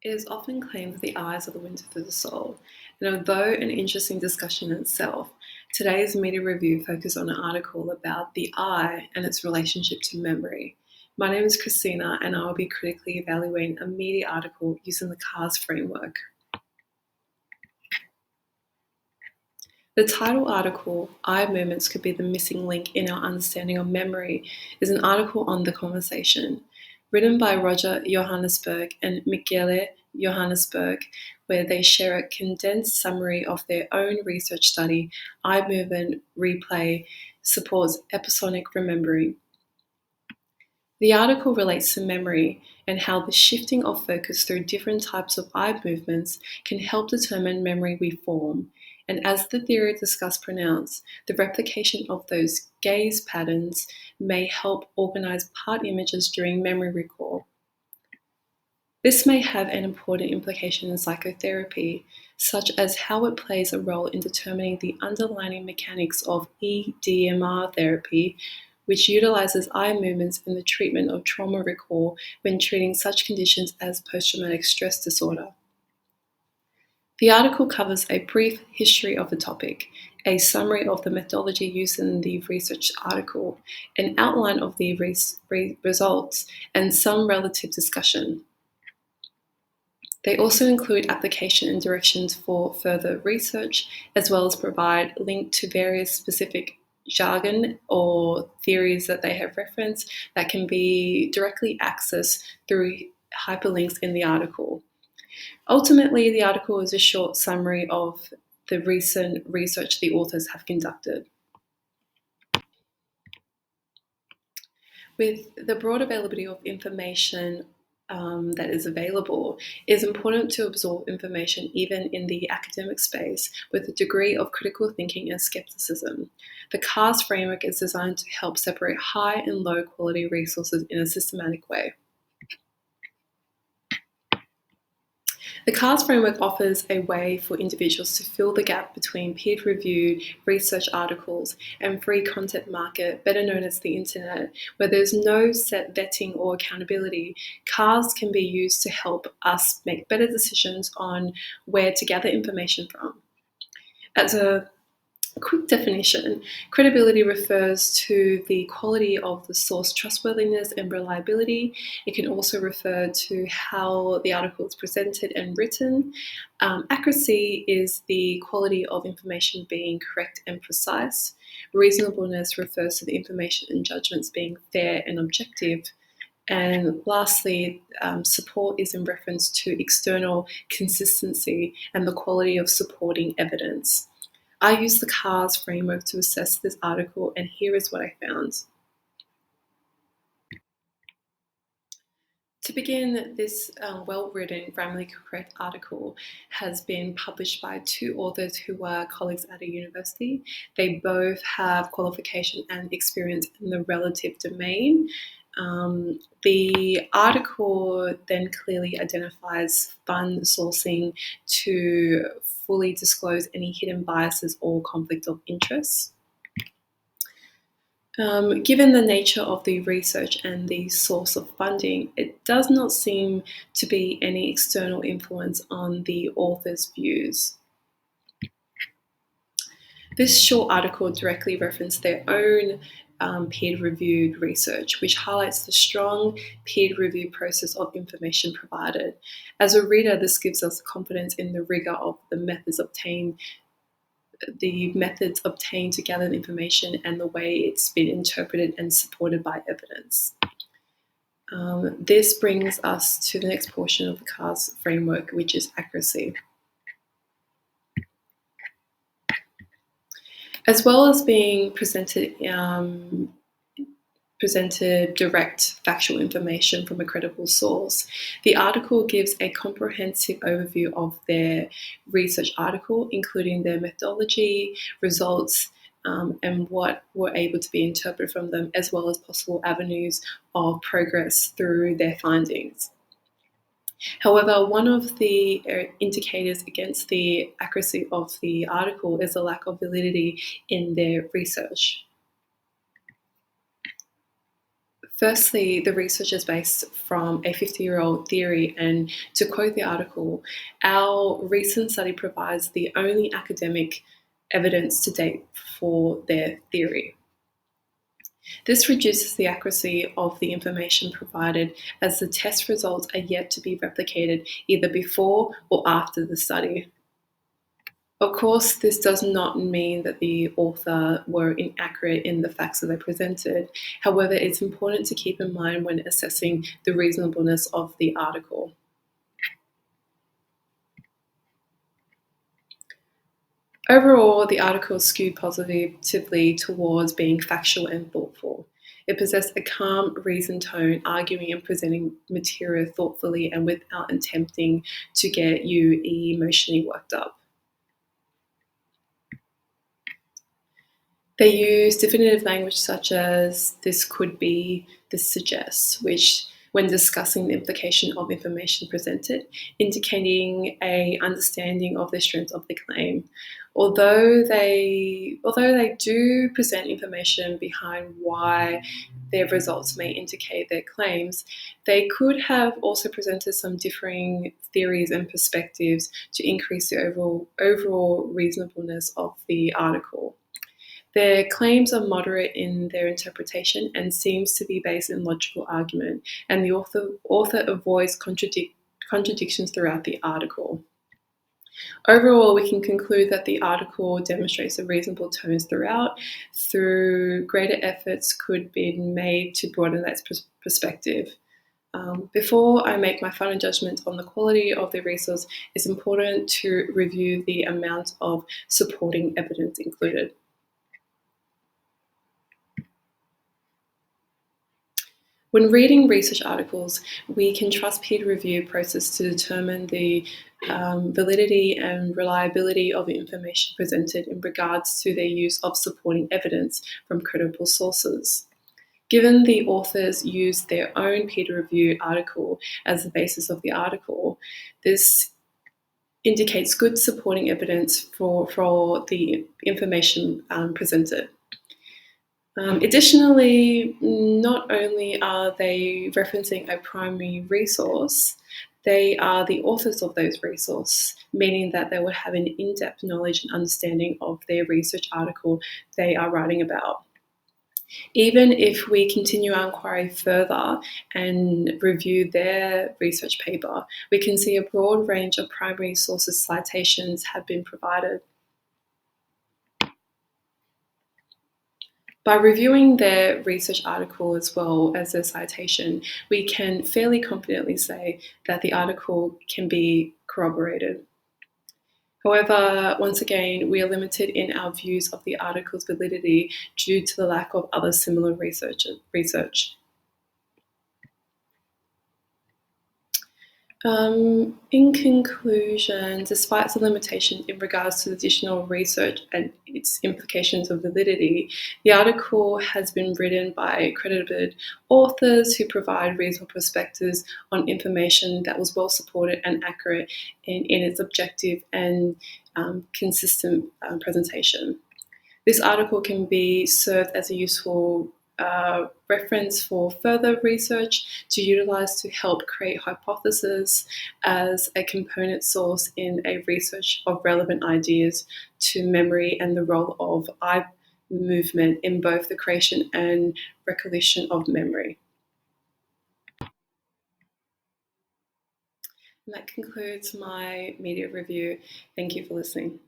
It is often claimed that the eyes are the window to the soul, and although an interesting discussion in itself, today's media review focused on an article about the eye and its relationship to memory. My name is Christina, and I will be critically evaluating a media article using the CARS framework. The title article, Eye Movements Could Be the Missing Link in Our Understanding of Memory, is an article on the conversation, written by Roger Johannesberg and Michele Johannesberg, where they share a condensed summary of their own research study, Eye Movement Replay Supports Episodic Remembering. The article relates to memory and how the shifting of focus through different types of eye movements can help determine memory we form. And as the theory discussed pronounced, the replication of those gaze patterns may help organize part images during memory recall. This may have an important implication in psychotherapy, such as how it plays a role in determining the underlying mechanics of EDMR therapy, which utilizes eye movements in the treatment of trauma recall when treating such conditions as post-traumatic stress disorder. The article covers a brief history of the topic, a summary of the methodology used in the research article, an outline of the results, and some relative discussion. They also include application and directions for further research, as well as provide link to various specific jargon or theories that they have referenced that can be directly accessed through hyperlinks in the article. Ultimately, the article is a short summary of the recent research the authors have conducted. With the broad availability of information that is available, it is important to absorb information even in the academic space with a degree of critical thinking and skepticism. The CARS framework is designed to help separate high and low quality resources in a systematic way. The CARS framework offers a way for individuals to fill the gap between peer-reviewed research articles and free content market, better known as the internet, where there's no set vetting or accountability. CARS can be used to help us make better decisions on where to gather information from. As a quick definition, credibility refers to the quality of the source trustworthiness and reliability. It can also refer to how the article is presented and written. Accuracy is the quality of information being correct and precise. Reasonableness refers to the information and judgments being fair and objective. And lastly, support is in reference to external consistency and the quality of supporting evidence. I used the CARS framework to assess this article, and here is what I found. To begin, this well-written, grammatically correct article has been published by two authors who are colleagues at a university. They both have qualification and experience in the relative domain. The article then clearly identifies fund sourcing to fully disclose any hidden biases or conflict of interest. Given the nature of the research and the source of funding, it does not seem to be any external influence on the author's views. This short article directly referenced their own peer-reviewed research, which highlights the strong peer review process of information provided. As a reader, this gives us confidence in the rigor of the methods obtained to gather the information and the way it's been interpreted and supported by evidence. This brings us to the next portion of the CARS framework, which is accuracy. As well as being presented direct factual information from a credible source, the article gives a comprehensive overview of their research article, including their methodology, results, and what were able to be interpreted from them, as well as possible avenues of progress through their findings. However, one of the indicators against the accuracy of the article is a lack of validity in their research. Firstly, the research is based from a 50-year-old theory, and to quote the article, our recent study provides the only academic evidence to date for their theory. This reduces the accuracy of the information provided, as the test results are yet to be replicated either before or after the study. Of course, this does not mean that the author were inaccurate in the facts that they presented. However, it's important to keep in mind when assessing the reasonableness of the article. Overall, the article skewed positively towards being factual and thoughtful. It possessed a calm, reasoned tone, arguing and presenting material thoughtfully and without attempting to get you emotionally worked up. They use definitive language such as "this could be," "this suggests," which, when discussing the implication of information presented, indicating an understanding of the strength of the claim. Although they do present information behind why their results may indicate their claims, they could have also presented some differing theories and perspectives to increase the overall reasonableness of the article. Their claims are moderate in their interpretation and seems to be based in logical argument, and the author avoids contradictions throughout the article. Overall, we can conclude that the article demonstrates a reasonable tones throughout, through greater efforts could be made to broaden that perspective. Before I make my final judgment on the quality of the resource, it's important to review the amount of supporting evidence included. When reading research articles, we can trust peer review process to determine the validity and reliability of the information presented in regards to their use of supporting evidence from credible sources. Given the authors used their own peer-reviewed article as the basis of the article, this indicates good supporting evidence for the information presented. Additionally, not only are they referencing a primary resource, they are the authors of those resources, meaning that they will have an in-depth knowledge and understanding of their research article they are writing about. Even if we continue our inquiry further and review their research paper, we can see a broad range of primary sources citations have been provided. By reviewing their research article as well as their citation, we can fairly confidently say that the article can be corroborated. However, once again, we are limited in our views of the article's validity due to the lack of other similar research. In conclusion, despite the limitation in regards to additional research and its implications of validity, the article has been written by accredited authors who provide reasonable perspectives on information that was well supported and accurate in its objective and consistent presentation. This article can be served as a useful reference for further research to utilize to help create hypotheses as a component source in a research of relevant ideas to memory and the role of eye movement in both the creation and recollection of memory. And that concludes my media review. Thank you for listening.